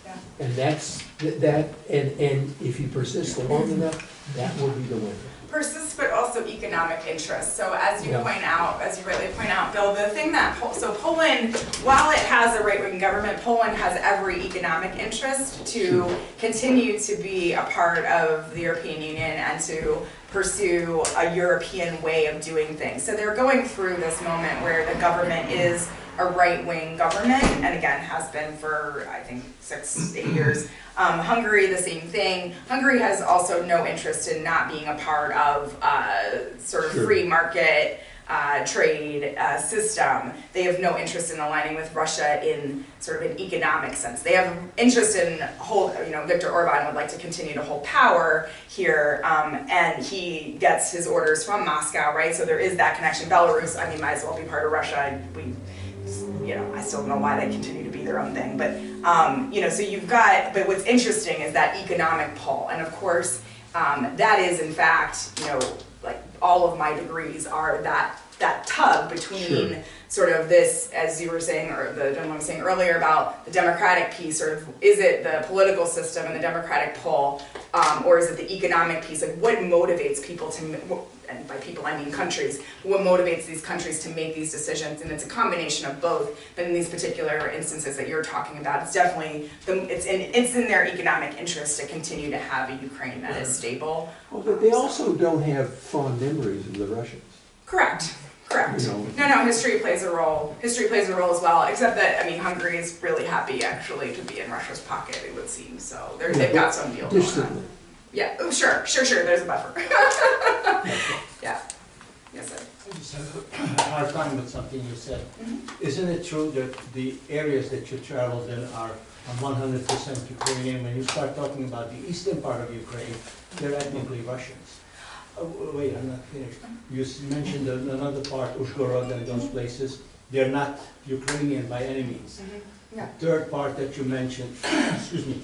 Yeah. And that's that, and if you persist long enough, that will be the winner. Persist, but also economic interest. So as you point out, as you rightly point out, Bill, the thing that, so Poland, while it has a right-wing government, Poland has every economic interest to continue to be a part of the European Union and to pursue a European way of doing things. So they're going through this moment where the government is a right-wing government, and again, has been for, I think, 6-8 years. Hungary, the same thing. Hungary has also no interest in not being a part of sort of free market trade system. They have no interest in aligning with Russia in sort of an economic sense. They have interest in Viktor Orban would like to continue to hold power here, and he gets his orders from Moscow, right? So there is that connection. Belarus, I mean, might as well be part of Russia. I still don't know why they continue to be their own thing, but so you've got. But what's interesting is that economic pull, and of course, that is in fact, like all of my degrees are that tug between sort of this, as you were saying, or the gentleman was saying earlier about the democratic piece, sort of, is it the political system and the democratic pull, or is it the economic piece? Like, what motivates people to, and by people I mean countries, what motivates these countries to make these decisions? And it's a combination of both, but in these particular instances that you're talking about, it's definitely, it's in their economic interest to continue to have a Ukraine that is stable. Well, but they also don't have fond memories of the Russians. Correct. No, history plays a role. History plays a role as well, except that, Hungary is really happy actually to be in Russia's pocket, it would seem, so they've got some deal going on. Yeah, oh, sure, there's a buffer. Yeah. Yes, sir. I just have a hard time with something you said. Mm-hmm. Isn't it true that the areas that you traveled in are 100% Ukrainian? When you start talking about the eastern part of Ukraine, they're ethnically Russians. Wait, I'm not finished. You mentioned another part, Uzhhorod and those places. They're not Ukrainian by any means. Mm-hmm. Yeah. Third part that you mentioned, excuse me,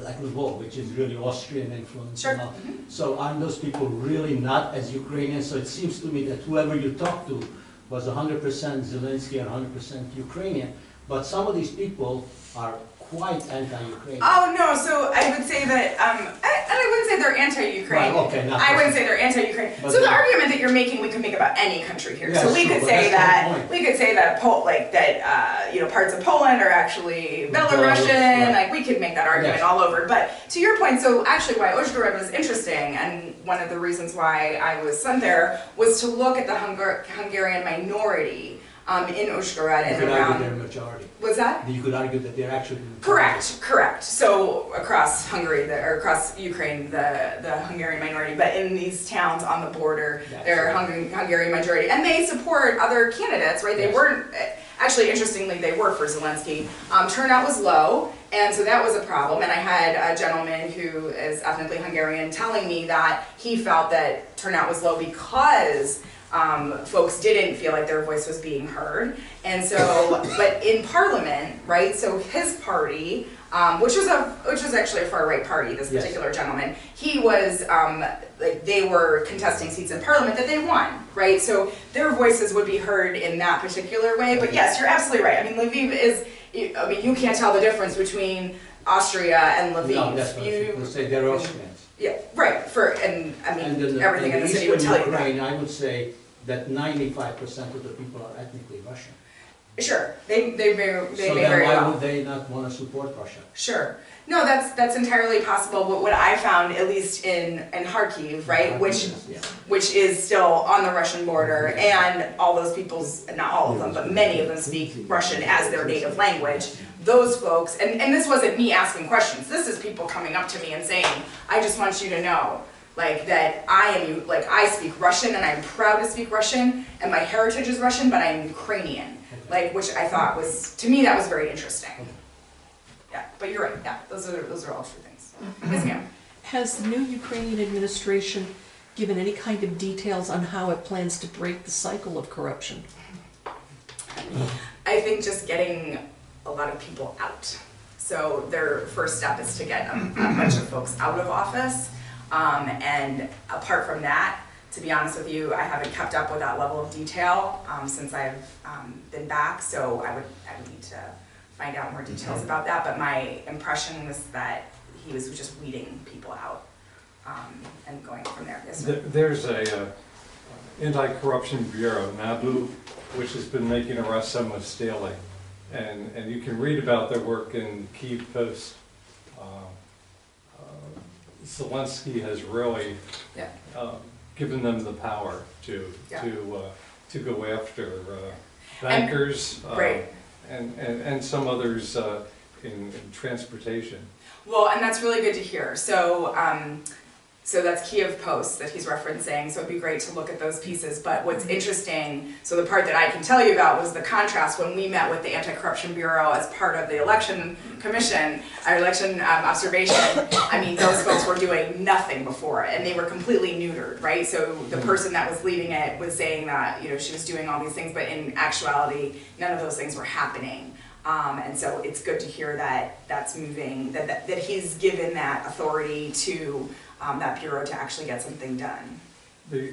like Lvov, which is really Austrian influence. Sure. Mm-hmm. So aren't those people really not as Ukrainian? So it seems to me that whoever you talk to was 100% Zelensky and 100% Ukrainian. But some of these people are quite anti-Ukrainian. Oh no, so I would say that, I wouldn't say they're anti-Ukraine. Well, okay, I wouldn't say they're anti-Ukraine. So the argument that you're making, we could make about any country here. Yes, so we could say that, parts of Poland are actually Belarusian, right. Like we could make that argument all over. But to your point, so actually why Uzhhorod was interesting, and one of the reasons why I was sent there, was to look at the Hungarian minority in Uzhhorod and around. You could argue they're majority. What's that? You could argue that they're actually Correct. So across Hungary, or across Ukraine, the Hungarian minority, but in these towns on the border, they're Hungarian majority, and they support other candidates, right? They weren't, actually, interestingly, they were for Zelensky. Turnout was low, and so that was a problem. And I had a gentleman who is ethnically Hungarian telling me that he felt that turnout was low because folks didn't feel like their voice was being heard. And so, but in Parliament, right, so his party which was actually a far right party. This particular gentleman, he was like they were contesting seats in Parliament that they won, right? So their voices would be heard in that particular way. But yes, you're absolutely right. I mean, Lviv is. I mean, you can't tell the difference between Austria and Lviv. No, that's what I was going to say, they're Austrians. Yeah, right. And I mean, everything in the city would Eastern tell you that. Ukraine, I would say that 95% of the people are ethnically Russian. Sure, they may very So then why well. would they not want to support Russia? Sure. No, that's entirely possible. But what I found, at least in Kharkiv, right, which is still on the Russian border, and all those people, not all of them, but many of them speak Russian as their native language. Those folks, and this wasn't me asking questions. This is people coming up to me and saying, "I just want you to know, like that I speak Russian and I'm proud to speak Russian, and my heritage is Russian, but I'm Ukrainian." Like, which I thought was, to me, that was very interesting. Yeah, but you're right. Yeah, those are all true things. Yes, ma'am. Has the new Ukrainian administration given any kind of details on how it plans to break the cycle of corruption? I think just getting a lot of people out. So their first step is to get a bunch of folks out of office. And apart from that, to be honest with you, I haven't kept up with that level of detail since I've been back. So I would need to find out more details about that. But my impression was that he was just weeding people out and going from there. Yes, sir. There's a anti-corruption bureau, NABU, which has been making arrests almost daily. And you can read about their work in Kyiv Post. Zelensky has really given them the power to go after bankers and some others in transportation. Well, and that's really good to hear. So, so that's Kyiv Post that he's referencing, so it'd be great to look at those pieces. But what's interesting, so the part that I can tell you about was the contrast when we met with the Anti-Corruption Bureau as part of the election commission, our election observation. I mean, those folks were doing nothing before, and they were completely neutered, right? So the person that was leading it was saying that, you know, she was doing all these things, but in actuality, none of those things were happening. And so it's good to hear that that's moving, that he's given that authority to that bureau to actually get something done. The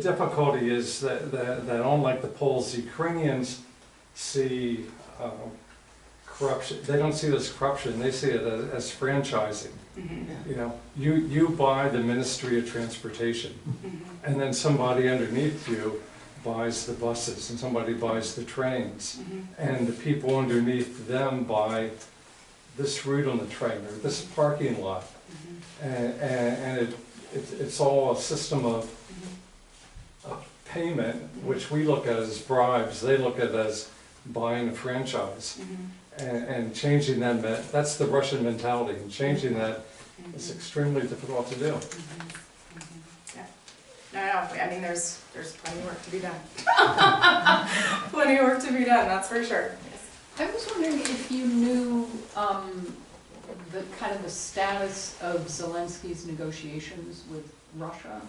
difficulty is that unlike the Poles, the Ukrainians see corruption. They don't see it as corruption. They see it as franchising. Mm-hmm. You know, you buy the Ministry of Transportation, mm-hmm. and then somebody underneath you buys the buses, and somebody buys the trains, mm-hmm. and the people underneath them buy this route on the train or this parking lot, mm-hmm. and it's all a system of payment, which we look at as bribes. They look at it as buying a franchise, mm-hmm. and changing that. That's the Russian mentality, and changing that mm-hmm. is extremely difficult to do. Mm-hmm. No, I mean, there's plenty of work to be done. Plenty of work to be done, that's for sure. Yes. I was wondering if you knew the kind of the status of Zelensky's negotiations with Russia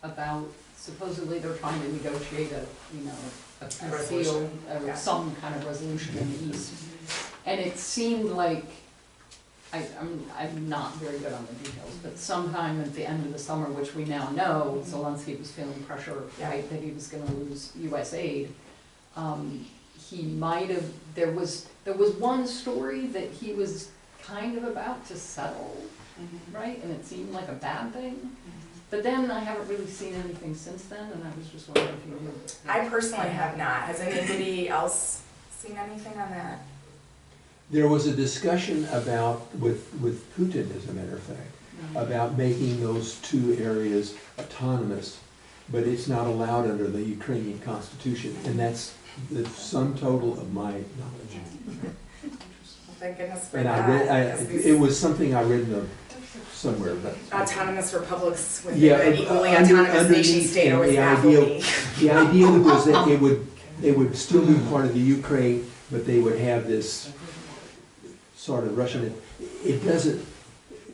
about, supposedly they're trying to negotiate a deal, some kind of resolution in the East. And it seemed like, I'm not very good on the details, but sometime at the end of the summer, which we now know, Zelensky was feeling pressure, right, that he was going to lose U.S. aid. He might have. There was one story that he was kind of about to settle, mm-hmm. right, and it seemed like a bad thing. Mm-hmm. But then I haven't really seen anything since then, and I was just wondering if you knew. I personally have not. Has anybody else seen anything on that? There was a discussion about, with Putin, as a matter of fact, mm-hmm. about making those two areas autonomous, but it's not allowed under the Ukrainian constitution, and that's the sum total of my knowledge. Thank goodness for and that. It was something I read somewhere. But autonomous republics with an equally autonomous nation state always the idea was that they would still be part of the Ukraine, but they would have this sort of Russian. It doesn't.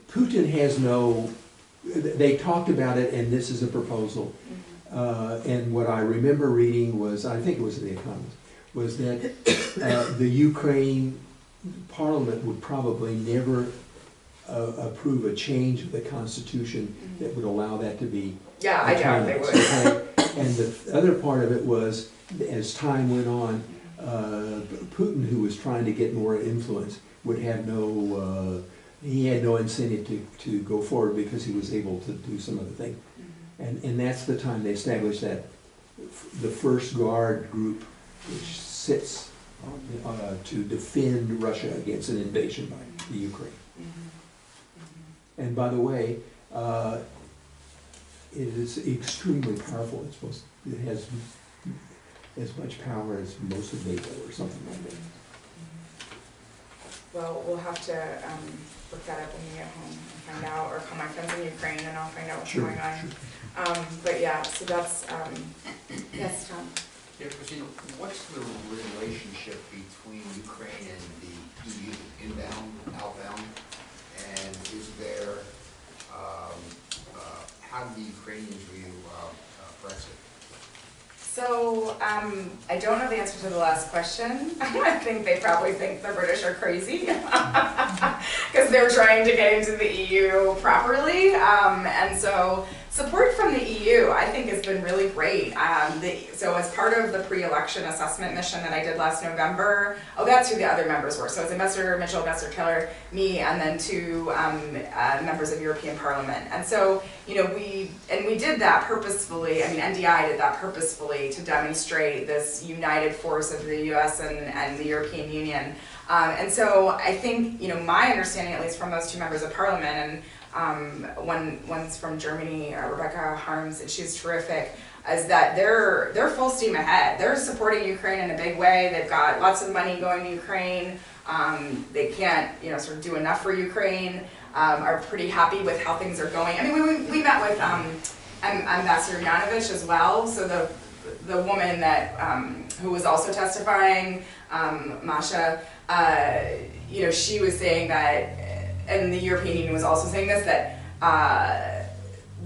Putin has no. They talked about it, and this is a proposal. And what I remember reading was, I think it was in The Economist, was that the Ukraine Parliament would probably never approve a change of the Constitution that would allow that to be. Yeah, I doubt they would. Okay? And the other part of it was, as time went on, Putin, who was trying to get more influence, would have he had no incentive to go forward because he was able to do some other thing. And that's the time they established that, the First Guard group, which sits to defend Russia against an invasion by the Ukraine. And by the way, it is extremely powerful. It has as much power as most of NATO or something like that. Well, we'll have to look that up when we get home and find out, or call my friends in Ukraine and I'll find out what's going on. But yeah, so that's, yes, Tom? Yeah, Christina, what's the relationship between Ukraine and the EU, inbound, outbound? And is there, how do the Ukrainians view Brexit? So, I don't know the answer to the last question. I think they probably think the British are crazy because they're trying to get into the EU properly. And so support from the EU, I think, has been really great. So as part of the pre-election assessment mission that I did last November, that's who the other members were. So it's Ambassador Mitchell, Ambassador Keller, me, and then two members of European Parliament. And so, you know, we did that purposefully. I mean, NDI did that purposefully to demonstrate this united force of the US and the European Union. And so I think, you know, my understanding, at least from those two members of Parliament, and one's from Germany, Rebecca Harms, and she's terrific, is that they're full steam ahead. They're supporting Ukraine in a big way. They've got lots of money going to Ukraine. They can't, you know, sort of do enough for Ukraine. Are pretty happy with how things are going. I mean, we met with Ambassador Yanovich as well. So the woman that who was also testifying, Masha, you know, she was saying that, and the European Union was also saying this,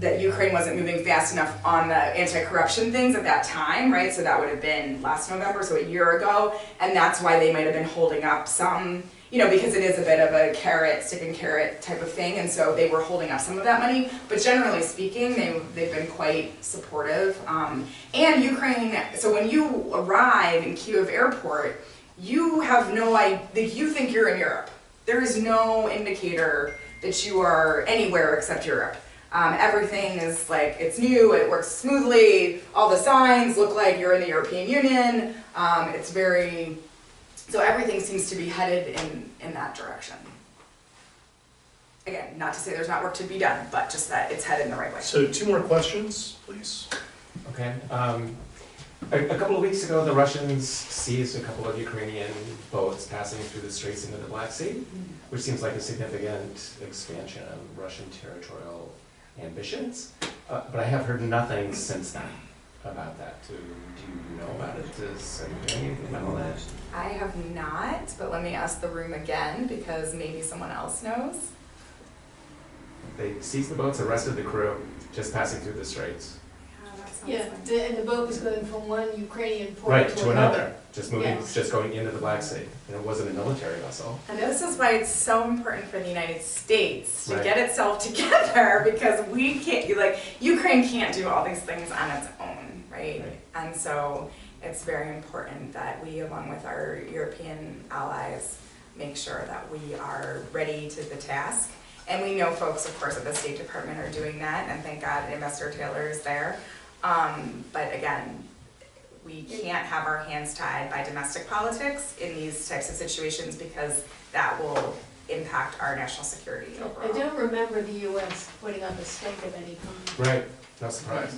that Ukraine wasn't moving fast enough on the anti-corruption things at that time, right? So that would have been last November, so a year ago, and that's why they might have been holding up some, you know, because it is a bit of a carrot, stick and carrot type of thing, and so they were holding up some of that money, but generally speaking, they've been quite supportive. And Ukraine, so when you arrive in Kyiv airport, you have no idea, you think you're in Europe. There is no indicator that you are anywhere except Europe. Everything is like, it's new, it works smoothly, all the signs look like you're in the European Union. It's very, so everything seems to be headed in that direction. Again, not to say there's not work to be done, but just that it's headed in the right way. So 2 more questions, please. Okay. A couple of weeks ago, the Russians seized a couple of Ukrainian boats passing through the straits into the Black Sea, which seems like a significant expansion of Russian territorial ambitions. But I have heard nothing since then about that. Do you know about it? Have you heard anything about that? I have not, but let me ask the room again because maybe someone else knows. They seized the boats, arrested the crew, just passing through the straits. Yeah, and the boat was going from one Ukrainian port Right, to another. Just moving, just going into the Black Sea. And it wasn't a military vessel. And this is why it's so important for the United States to Right. get itself together because we can't, like, Ukraine can't do all these things on its own, right? And so it's very important that we, along with our European allies, make sure that we are ready to the task. And we know folks, of course, at the State Department are doing that, and thank God Ambassador Taylor is there. But again, we can't have our hands tied by domestic politics in these types of situations because that will impact our national security overall. I don't remember the U.S. putting up a stake of any kind. Right, no surprise.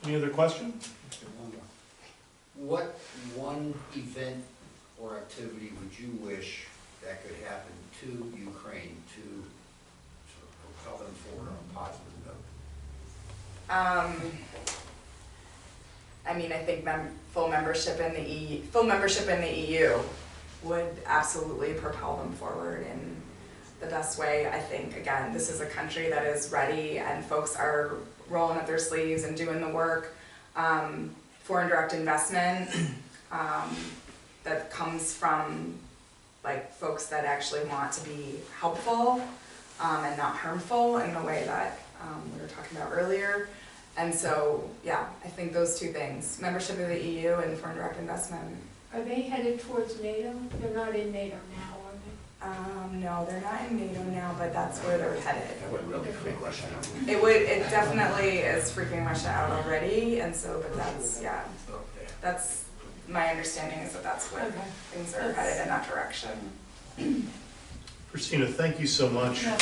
Any other question? What one event or activity would you wish that could happen to Ukraine to sort of propel them forward on a positive note? I mean, I think full membership in the EU would absolutely propel them forward in the best way. I think, again, this is a country that is ready and folks are rolling up their sleeves and doing the work. foreign direct investment that comes from like folks that actually want to be helpful and not harmful in the way that we were talking about earlier. And so, yeah, I think those two things, membership of the EU and foreign direct investment. Are they headed towards NATO? They're not in NATO now, are they? No, they're not in NATO now, but that's where they're headed. That would really freak Russia out. It definitely is freaking Russia out already, and so, but that's, yeah, that's, my understanding is that that's where things are headed in that direction. Christina, thank you so much. Yeah.